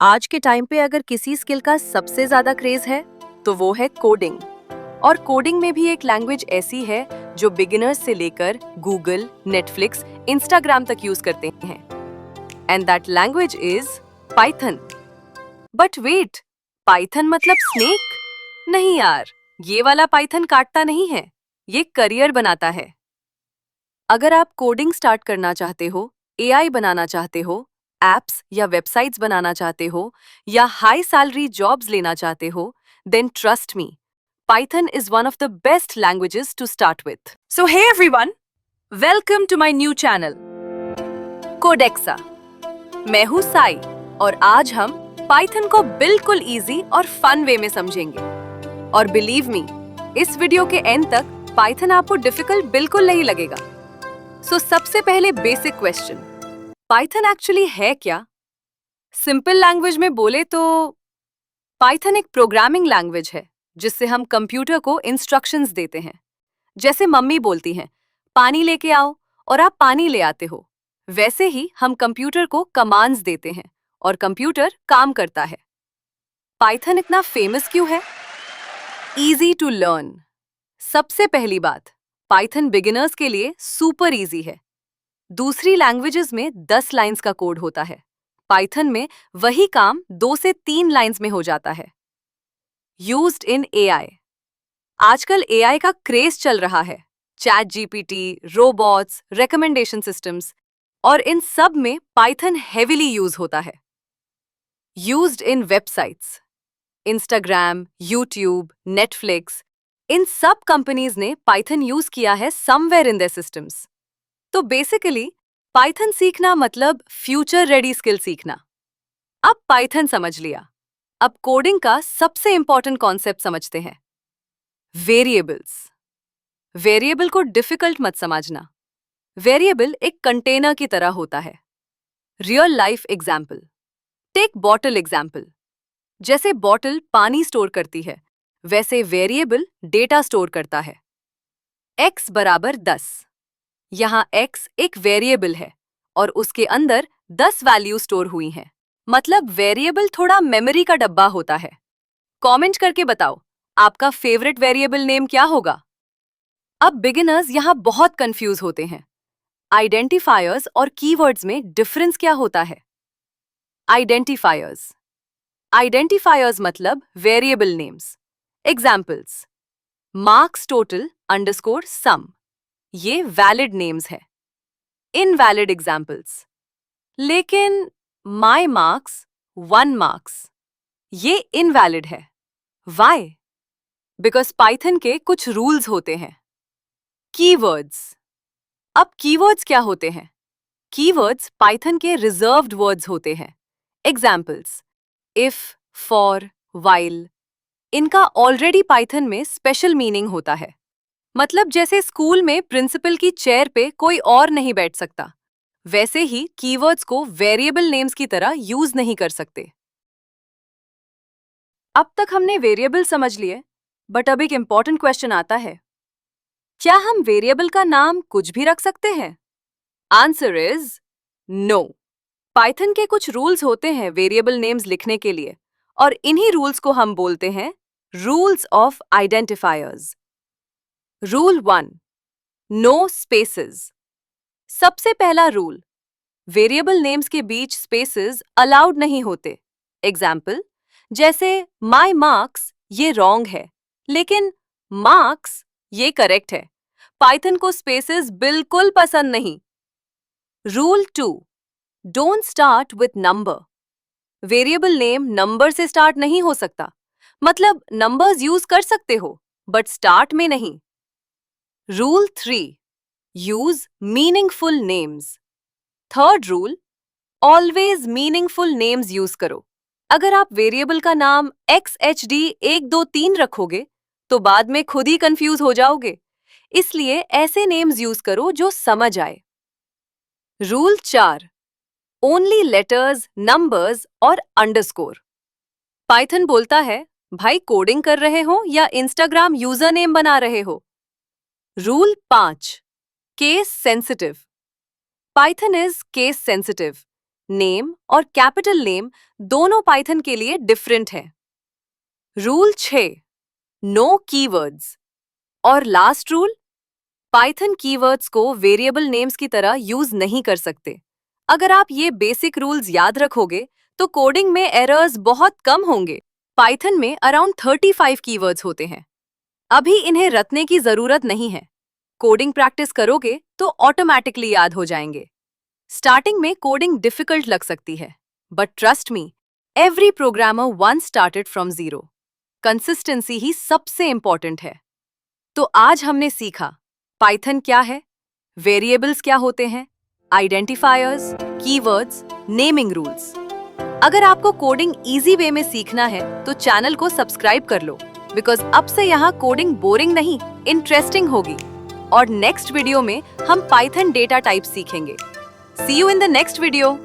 आज के टाइम पे अगर किसी स्किल का सबसे ज्यादा क्रेज है तो वो है कोडिंग। और कोडिंग में भी एक लैंग्वेज ऐसी है जो बिगिनर्स से लेकर गूगल, नेटफ्लिक्स, इंस्टाग्राम तक यूज करते हैं। And that language is Python. But wait, Python मतलब स्नेक? नहीं यार, ये वाला पाइथन काटता नहीं है, ये करियर बनाता है। अगर आप कोडिंग स्टार्ट करना चाहते हो, एआई बनाना चाहते हो, एप्स या वेबसाइट्स बनाना चाहते हो या हाई सैलरी जॉब्स लेना चाहते हो, then trust me, Python is one of the best languages to start with. So hey everyone, welcome to my new channel, Codexa. मैं हूँ साई और आज हम Python को बिल्कुल इजी और फन वे में समझेंगे। और बिलीव मी, इस वीडियो के एंड तक Python आपको डिफिकल्ट बिल्कुल नहीं लगेगा। सो सबसे पहले बेसिक क्वेश्चन, पाइथन एक्चुअली है क्या? सिंपल लैंग्वेज में बोले तो पाइथन एक प्रोग्रामिंग लैंग्वेज है जिससे हम कंप्यूटर को इंस्ट्रक्शंस देते हैं। जैसे मम्मी बोलती हैं, पानी लेके आओ, और आप पानी ले आते हो। वैसे ही हम कंप्यूटर को कमांड्स देते हैं और कंप्यूटर काम करता है। पाइथन इतना फेमस क्यों है? Easy to learn. सबसे पहली बात, पाइथन बिगिनर्स के लिए सुपर इजी है। दूसरी लैंग्वेजेस में 10 लाइंस का कोड होता है, पाइथन में वही काम 2 से 3 लाइंस में हो जाता है। Used in AI. आजकल एआई का क्रेज चल रहा है। ChatGPT, robots, recommendation systems, और इन सब में पाइथन हेविली यूज होता है। Used in websites. Instagram, YouTube, Netflix, इन सब कंपनीज ने पाइथन यूज किया है समवेयर इन देयर सिस्टम्स। तो बेसिकली पाइथन सीखना मतलब फ्यूचर रेडी स्किल सीखना। अब पाइथन समझ लिया, अब कोडिंग का सबसे इंपॉर्टेंट कॉन्सेप्ट समझते हैं, वेरिएबल्स। वेरिएबल को डिफिकल्ट मत समझना। वेरिएबल एक कंटेनर की तरह होता है। Real life example, take bottle example. जैसे बॉटल पानी स्टोर करती है, वैसे वेरिएबल डेटा स्टोर करता है। x बराबर 10। यहाँ x एक वेरिएबल है और उसके अंदर 10 वैल्यू स्टोर हुई हैं। मतलब वेरिएबल थोड़ा मेमोरी का डब्बा होता है। कमेंट करके बताओ, आपका फेवरेट वेरिएबल नेम क्या होगा? अब बिगिनर्स यहाँ बहुत कंफ्यूज होते हैं। आइडेंटिफायर्स और कीवर्ड्स में डिफरेंस क्या होता है? आइडेंटिफायर्स। आइडेंटिफायर्स मतलब variable names. Examples, marks total underscore sum, ये वैलिड नेम्स है। इनवैलिड एग्जाम्पल्स, लेकिन माई मार्क्स 1 मार्क्स, ये इनवैलिड है। वाई? बिकॉज पाइथन के कुछ रूल्स होते हैं। कीवर्ड्स। अब कीवर्ड्स क्या होते हैं? कीवर्ड्स पाइथन के रिजर्व्ड वर्ड्स होते हैं। एग्जाम्पल्स, इफ, फॉर, वाइल, इनका ऑलरेडी पाइथन में स्पेशल मीनिंग होता है। मतलब जैसे स्कूल में प्रिंसिपल की चेयर पे कोई और नहीं बैठ सकता, वैसे ही कीवर्ड्स को वेरिएबल नेम्स की तरह यूज नहीं कर सकते। अब तक हमने वेरिएबल समझ लिए, बट अब एक इंपॉर्टेंट क्वेश्चन आता है, क्या हम वेरिएबल का नाम कुछ भी रख सकते हैं? Answer is no. पाइथन के कुछ रूल्स होते हैं वेरिएबल नेम्स लिखने के लिए, और इन्हीं रूल्स को हम बोलते हैं rules of identifiers. Rule 1, no spaces. सबसे पहला रूल, वेरिएबल नेम्स के बीच स्पेसेस अलाउड नहीं होते। एग्जाम्पल, जैसे माई मार्क्स ये रॉन्ग है, लेकिन मार्क्स ये करेक्ट है। पाइथन को स्पेसेस बिल्कुल पसंद नहीं। Rule 2, don't start with number. Variable name number से स्टार्ट नहीं हो सकता। मतलब नंबर्स यूज कर सकते हो, बट स्टार्ट में नहीं। Rule 3, use meaningful names. Third rule, always meaningful names use करो। अगर आप वेरिएबल का नाम XHD 123 रखोगे तो बाद में खुद ही कंफ्यूज हो जाओगे, इसलिए ऐसे नेम्स यूज करो जो समझ आए। रूल 4, ओनली लेटर्स, नंबर्स और अंडरस्कोर। पाइथन बोलता है, भाई कोडिंग कर रहे हो या इंस्टाग्राम यूजर नेम बना रहे हो। Rule 5, case sensitive. Python is case sensitive. Name और कैपिटल नेम दोनों पाइथन के लिए डिफरेंट है। Rule 6, no keywords. और लास्ट रूल, पाइथन कीवर्ड्स को वेरिएबल नेम्स की तरह यूज नहीं कर सकते। अगर आप ये बेसिक रूल्स याद रखोगे तो कोडिंग में एरर्स बहुत कम होंगे। पाइथन में अराउंड 35 कीवर्ड्स होते हैं। अभी इन्हें रटने की जरूरत नहीं है। कोडिंग प्रैक्टिस करोगे तो ऑटोमेटिकली याद हो जाएंगे। स्टार्टिंग में कोडिंग डिफिकल्ट लग सकती है, but trust me, every programmer once started from zero. Consistency ही सबसे इंपॉर्टेंट है। तो आज हमने सीखा पाइथन क्या है, वेरिएबल्स क्या होते हैं, आइडेंटिफायर्स, कीवर्ड्स, नेमिंग रूल्स। अगर आपको कोडिंग इजी वे में सीखना है तो चैनल को सब्सक्राइब कर लो, बिकॉज अब से यहाँ कोडिंग बोरिंग नहीं, इंटरेस्टिंग होगी। और नेक्स्ट वीडियो में हम पाइथन डेटा टाइप सीखेंगे। See you in the next video.